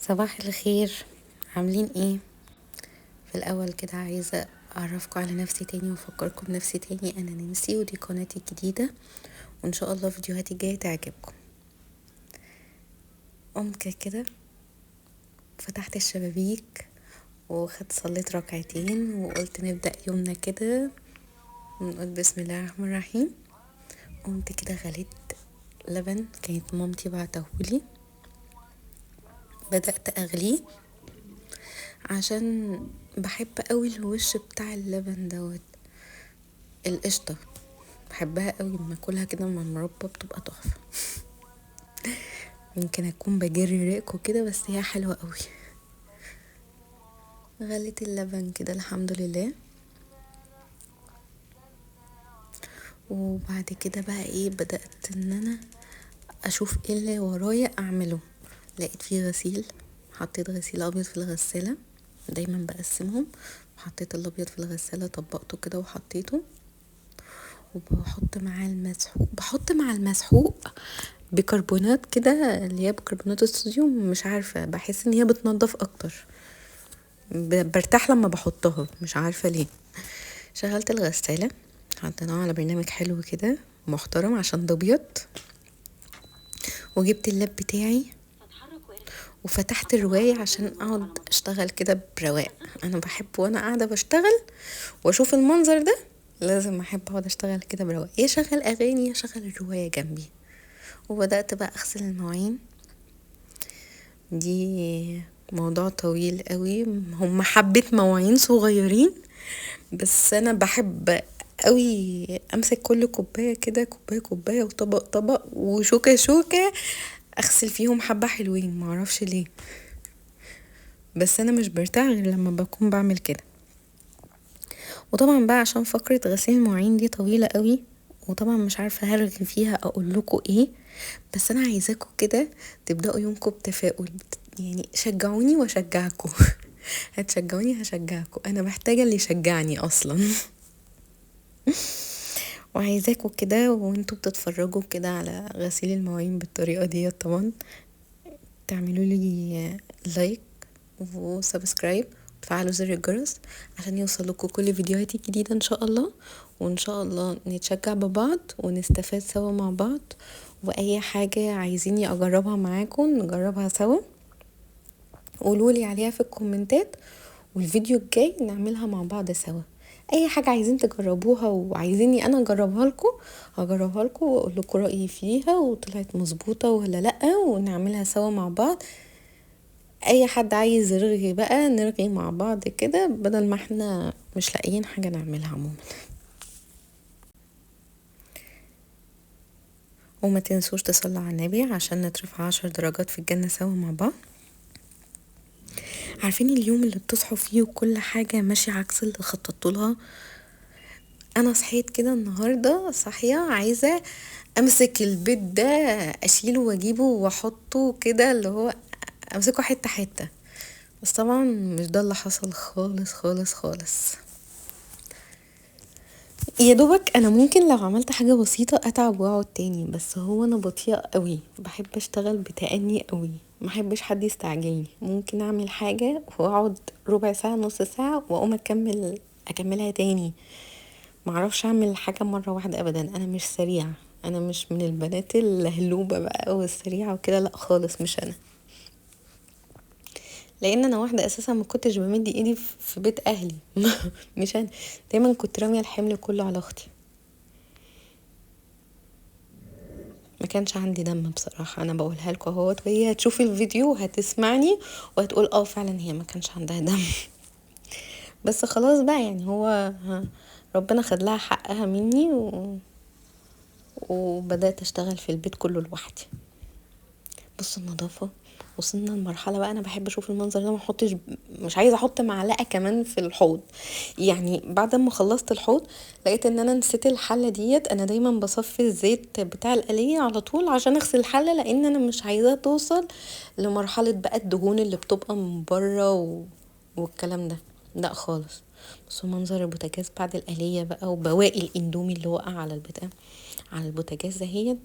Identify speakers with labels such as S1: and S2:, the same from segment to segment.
S1: صباح الخير. عاملين ايه؟ في الاول كده عايزه اعرفكم على نفسي تاني وافكركم بنفسي تاني. انا نانسي ودي قناتي الجديده، وان شاء الله فيديوهاتي الجايه تعجبكم. قمت كده، فتحت الشبابيك وخدت صليت ركعتين وقلت نبدا يومنا كده، ونقول بسم الله الرحمن الرحيم. قمت كده غليت لبن كانت مامتي بعتهولي، بدات اغليه عشان بحب قوي الوش بتاع اللبن دوت. القشطه بحبها قوي، لما اكلها كده مع المربى بتبقى تحفه. يمكن اكون بجري ريقكم كده، بس هي حلوه قوي. غليت اللبن كده الحمد لله، وبعد كده بقى ايه، بدأت ان انا اشوف ايه اللي ورايا اعمله. لقيت فيه غسيل، حطيت غسيل ابيض في الغسالة، دايما بقسمهم. حطيت الابيض في الغسالة، طبقته كده وحطيته، وبحط معاه المسحوق. بحط مع المسحوق بيكربونات كده، اللي هي بيكربونات الصوديوم، مش عارفة، بحس ان هي بتنضف اكتر، برتاح لما بحطها، مش عارفة ليه. شغلت الغسالة، حطيناها على برنامج حلو كده محترم عشان ده ابيض، وجبت اللاب بتاعي وفتحت الرواية عشان اقعد اشتغل كده برواق. انا بحب وانا قاعدة بشتغل واشوف المنظر ده، لازم احب اقعد اشتغل كده برواق، يا شغل اغاني يا شغل الرواية جنبي. وبدأت بقى اغسل المواعين. دي موضوع طويل قوي، هم حبة مواعين صغيرين، بس انا بحب قوي امسك كل كوبايه كده، كوبايه كوبايه وطبق طبق وشوكه شوكه، اغسل فيهم حبه حلوين، معرفش ليه، بس انا مش برتاح غير لما بكون بعمل كده. وطبعا بقى عشان فقره غسيل المواعين دي طويله قوي، وطبعا مش عارفه هرغي فيها اقول لكم ايه، بس انا عايزاكم كده تبداوا يومكم بتفاؤل، يعني شجعوني واشجعكم. هتشجعوني هشجعكم، انا محتاجه اللي يشجعني اصلا. وعايزاكم كده وانتوا بتتفرجوا كده على غسيل المواعين بالطريقه دي، طبعا تعملوا لي لايك وسبسكرايب وتفعلوا زر الجرس عشان يوصلكوا كل فيديوهاتي الجديده ان شاء الله. وان شاء الله نتشجع ببعض ونستفاد سوا مع بعض، واي حاجه عايزيني اجربها معاكم نجربها سوا، قولولي عليها في الكومنتات، والفيديو الجاي نعملها مع بعض سوا. اي حاجه عايزين تجربوها وعايزيني انا اجربها لكم، هجربها لكم واقول لكم رايي فيها وطلعت مظبوطه ولا لا، ونعملها سوا مع بعض. اي حد عايز يرغي بقى نرغي مع بعض كده، بدل ما احنا مش لاقيين حاجه نعملها عموما. وما تنسوش تصلوا على النبي عشان نترفع 10 درجات في الجنه سوا مع بعض. عارفين اليوم اللي بتصحوا فيه وكل حاجه ماشيه عكس اللي خططتوا لها؟ انا صحيت كده النهارده صاحيه عايزه امسك البيت ده، اشيله واجيبه واحطه كده، اللي هو امسكه حته حته، بس طبعا مش ده اللي حصل خالص خالص خالص. يا دوبك انا ممكن لو عملت حاجه بسيطه اتعب واقعد تاني، بس هو انا بطيئه قوي، بحب اشتغل بتأني قوي، ما احبش حد يستعجلني. ممكن اعمل حاجه واقعد ربع ساعه نص ساعه واقوم اكملها تاني. معرفش اعمل حاجة مرة واحدة ابدا، انا مش سريعة، انا مش من البنات الهلوبة بقى والسريعة وكده، لا خالص، مش انا. لان انا واحدة اساسا ما كنتش بمد ايدي في بيت اهلي. مش انا، دايما كنت رامية الحمل كله على اختي، ما كانش عندي دم بصراحة. انا بقولها لكم اهوت، وهي هتشوف الفيديو وهتسمعني وهتقول اه فعلا هي ما كانش عندها دم. بس خلاص بقى، يعني هو ربنا خد لها حقها مني وبدأت اشتغل في البيت كله لوحدي. بص النظافة، وصلنا لمرحلة بقى انا بحب اشوف المنظر ده، ما احطش، مش عايزة احط معلقة كمان في الحوض. يعني بعد ما خلصت الحوض لقيت ان انا نسيت الحلة ديت. انا دايما بصفي الزيت بتاع القلية على طول عشان اغسل الحلة، لان انا مش عايزاه توصل لمرحلة بقى الدهون اللي بتبقى من بره والكلام ده، لا خالص. بص منظر البوتاجاز بعد القلية بقى، وبواقي الاندومي اللي وقع على البتاع على البوتاجاز دهيت.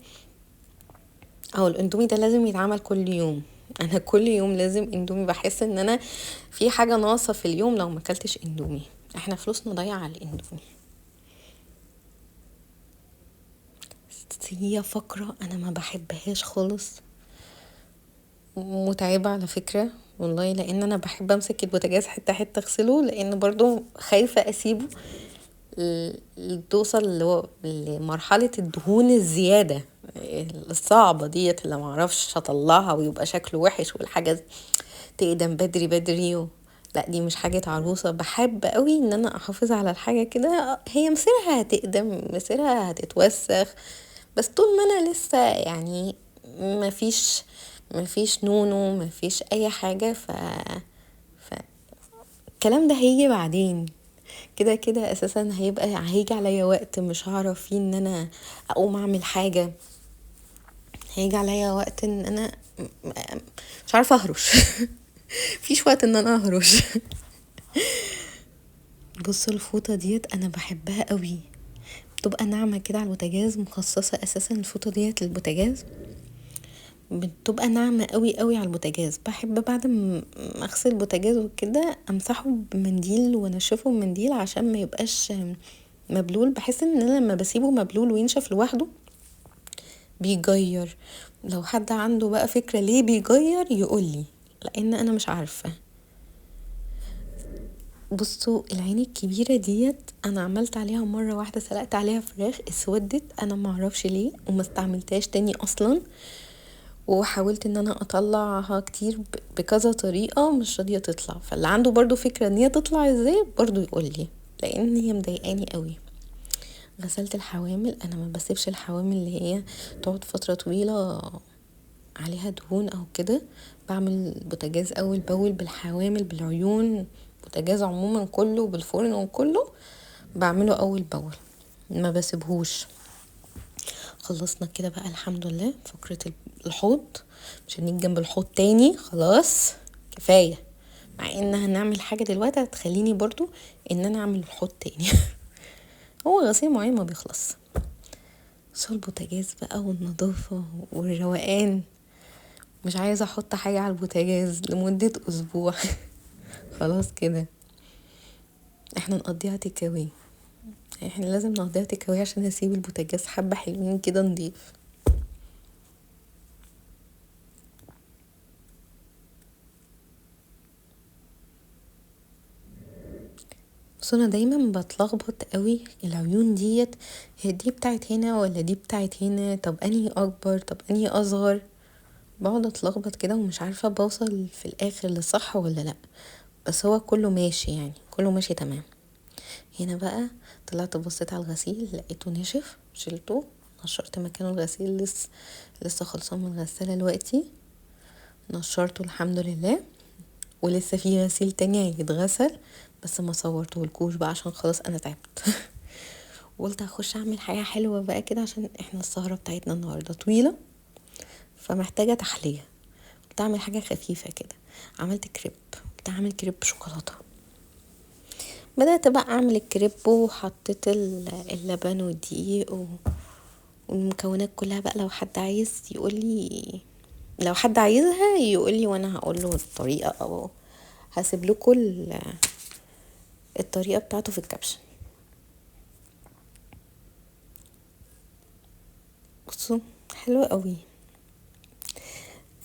S1: او الاندومي ده لازم يتعمل كل يوم، انا كل يوم لازم اندومي، بحس ان انا في حاجة ناقصة في اليوم لو ما اكلتش اندومي. احنا فلوسنا ضايعة على الاندومي. هي فقرة انا ما بحبهاش خالص، متعبة على فكرة والله، لان انا بحب امسك البوتاجاز حتة حتة اغسله، لان برضو خايفة اسيبه توصل لمرحلة الدهون الزيادة الصعبة ديت اللي معرفش اطلعها ويبقى شكله وحش والحاجة تقدم بدري بدري لا دي مش حاجة عروسة. بحب قوي ان انا احافظ على الحاجة كده، هي مصيرها هتقدم مصيرها هتتوسخ، بس طول ما انا لسه يعني مفيش نونو مفيش اي حاجة الكلام ده هيجي بعدين. كده كده اساسا هيجي عليا وقت مش هعرف فيه ان انا اقوم اعمل حاجة، هيجي عليا وقت ان انا مش عارفة اهرش فيش وقت ان انا اهرش. بصوا الفوطة ديت انا بحبها قوي، بتبقى ناعمة كده على البوتاجاز، مخصصة اساسا الفوطة ديت للبوتاجاز، بتبقى ناعمة قوي قوي على البوتاجاز. بحب بعد ما اغسل البوتاجاز وكده امسحه بمنديل وانشفه بمنديل عشان ما يبقاش مبلول. بحس ان انا لما بسيبه مبلول وينشف لوحده بيجير. لو حد عنده بقى فكرة ليه بيجير يقولي، لان انا مش عارفة. بصوا العين الكبيرة ديت انا عملت عليها مرة واحدة، سلقت عليها فراخ اسودت، انا معرفش ليه وما استعملتهاش تاني اصلا، وحاولت ان انا اطلعها كتير بكذا طريقة مش راضية تطلع. فاللي عنده برضو فكرة ان هي تطلع ازاي برضو يقولي، لان هي مضايقاني قوي. غسلت الحوامل، انا ما بسيبش الحوامل اللي هي تقعد فترة طويلة عليها دهون او كده. بعمل بوتاجاز اول باول بالحوامل بالعيون، بوتاجاز عموما كله بالفرن وكله بعمله اول باول، ما بسيبهوش. خلصنا كده بقى الحمد لله فقرة الحوض، مش هنيجي جنب الحوض تاني خلاص كفاية، مع ان هنعمل حاجة دلوقتي هتخليني برضو ان انا اعمل الحوض تاني هو غسيل معين ما بيخلص. بس البوتاجاز بقى والنظافة والروقان، مش عايزة احط حاجة على البوتاجاز لمدة اسبوع خلاص كده احنا نقضيها تيكاوي، احنا لازم نقضيها تيكاوي عشان نسيب البوتاجاز حبة حلوين كده نضيف. بس انا دايما بتلخبط قوي العيون ديت، هي دي بتاعت هنا ولا دي بتاعت هنا، طب انهي اكبر طب انهي اصغر، بقعد اتلخبط كده ومش عارفة بوصل في الاخر لصح ولا لا. بس هو كله ماشي يعني كله ماشي تمام. هنا بقى طلعت بصيت على الغسيل لقيته نشف، شلته نشرت مكانه الغسيل، لسه خلصان من الغسالة دلوقتي، نشرته الحمد لله. ولسه في غسيل تاني هيتغسل بس ما صورته الكوش بقى عشان خلاص انا تعبت وقلت هخش اعمل حاجة حلوة بقى كده عشان احنا السهرة بتاعتنا النهاردة طويلة فمحتاجة تحلية. قلت اعمل حاجة خفيفة كده، عملت كريب، قلت اعمل كريب شوكولاتة. بدأت بقى اعمل الكريب وحطيت اللبن والدقيق والمكونات كلها بقى. لو حد عايز يقولي، لو حد عايزها يقولي وانا هقوله الطريقة، او هسيب لكم الطريقة بتاعته في الكابشن. بصوا حلو قوي.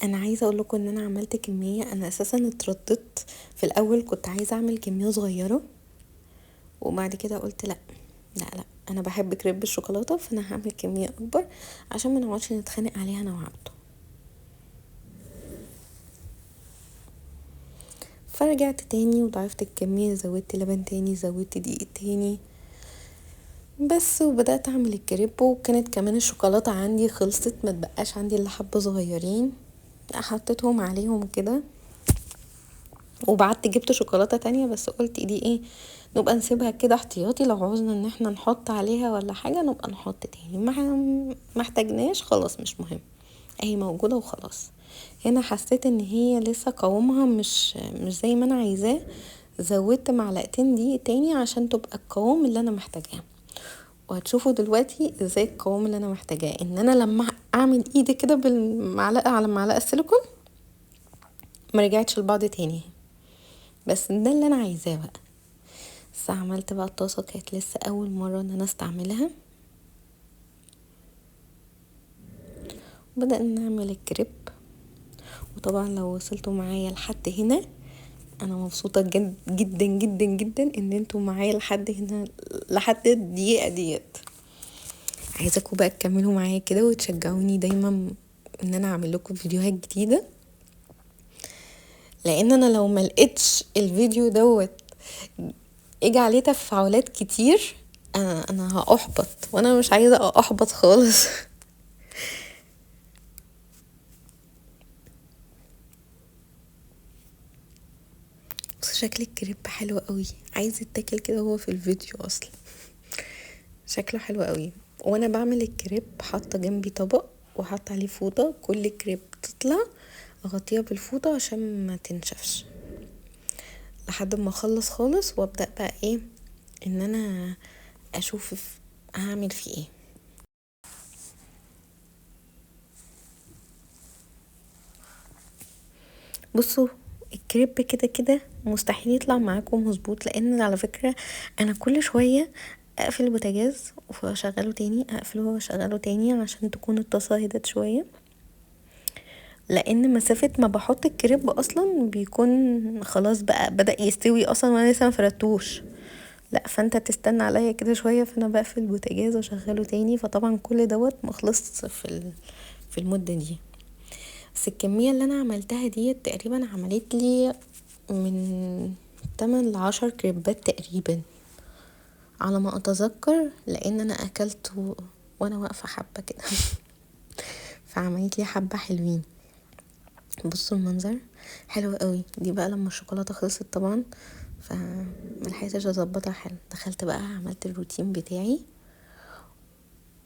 S1: انا عايزه اقول لكم ان انا عملت كميه، انا اساسا اترددت في الاول كنت عايزه اعمل كميه صغيره، وبعد كده قلت لا لا لا انا بحب كريب الشوكولاته فانا هعمل كميه اكبر عشان ما نقعدش نتخانق عليها انا وعبده. فرجعت تاني وضعفت الكميه، زودت لبن تاني زودت دقيق تاني بس، وبدات اعمل الكريب. وكانت كمان الشوكولاته عندي خلصت، ما تبقاش عندي الا حبه صغيرين، حطيتهم عليهم كده. وبعدت جبت شوكولاتة تانية بس قلت دي ايه نبقى نسيبها كده احتياطي، لو عوزنا ان احنا نحط عليها ولا حاجة نبقى نحط تاني، ما احتاجناش خلاص مش مهم اهي موجودة وخلاص. هنا حسيت ان هي لسه قوامها مش زي ما انا عايزاه، زودت معلقتين دي تاني عشان تبقى القوام اللي انا محتاجاه. وهتشوفوا دلوقتي ازاي القوام اللي انا محتاجاه، ان انا لما اعمل ايدي كده بالمعلقة على معلقة السيليكون ما رجعتش لبعض تاني، بس ده اللي انا عايزاه بقى. بس عملت بقى الطاسة، كانت لسه اول مرة ان انا استعملها. بدأنا نعمل الكريب، وطبعا لو وصلتوا معايا لحد هنا انا مبسوطة جدا جدا جدا ان انتوا معايا لحد هنا، لحد الدقيقة ديت. عايزاكم بقى تكملوا معايا كده وتشجعوني دايما ان انا اعمل لكم فيديوهات جديدة، لان انا لو ما لقيتش الفيديو دوت اجي عليه تفاعلات كتير انا هاحبط، وانا مش عايزة احبط خالص. بس شكل الكريب حلو قوي، عايز يتاكل كده هو في الفيديو اصلا. شكله حلو قوي. وانا بعمل الكريب حاطه جنبي طبق وحاطه عليه فوطه، كل كريب تطلع اغطيها بالفوطه عشان ما تنشفش لحد ما اخلص خالص، وابدا بقى ايه ان انا اشوف هعمل فيه ايه. بصوا، الكريب كده كده مستحيل يطلع معاكم مظبوط، لان على فكره انا كل شويه اقفل البوتاجاز واشغله تاني، اقفله واشغله تاني عشان تكون الطاسه هدت شويه، لان مسافه ما بحط الكريب اصلا بيكون خلاص بقى بدأ يستوي اصلا وانا لسه ما فردتوش. لا، فانت تستنى عليا كده شويه، فانا بقفل البوتاجاز واشغله تاني، فطبعا كل دوت مخلص في المده دي. بس الكميه اللي انا عملتها ديت تقريبا عملت لي من 8 ل10 كريبات تقريبا على ما اتذكر، لان انا اكلت وانا واقفه حبه كده. فعملت لي حبه حلوين. بصوا المنظر حلو قوي. دي بقى لما الشوكولاته خلصت طبعا، فملحقتش اظبطها حلو، دخلت بقى عملت الروتين بتاعي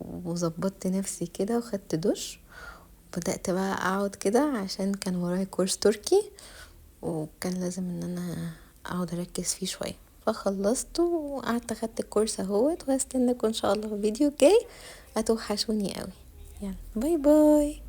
S1: وظبطت نفسي كده وخدت دش، بدأت بقى اقعد كده عشان كان ورايا كورس تركي، وكان لازم ان انا اقعد اركز فيه شويه، فخلصت وقعدت اخدت الكورس اهوت، وهستناكم ان شاء الله في فيديو جاي. هتوحشوني قوي. يلا باي باي.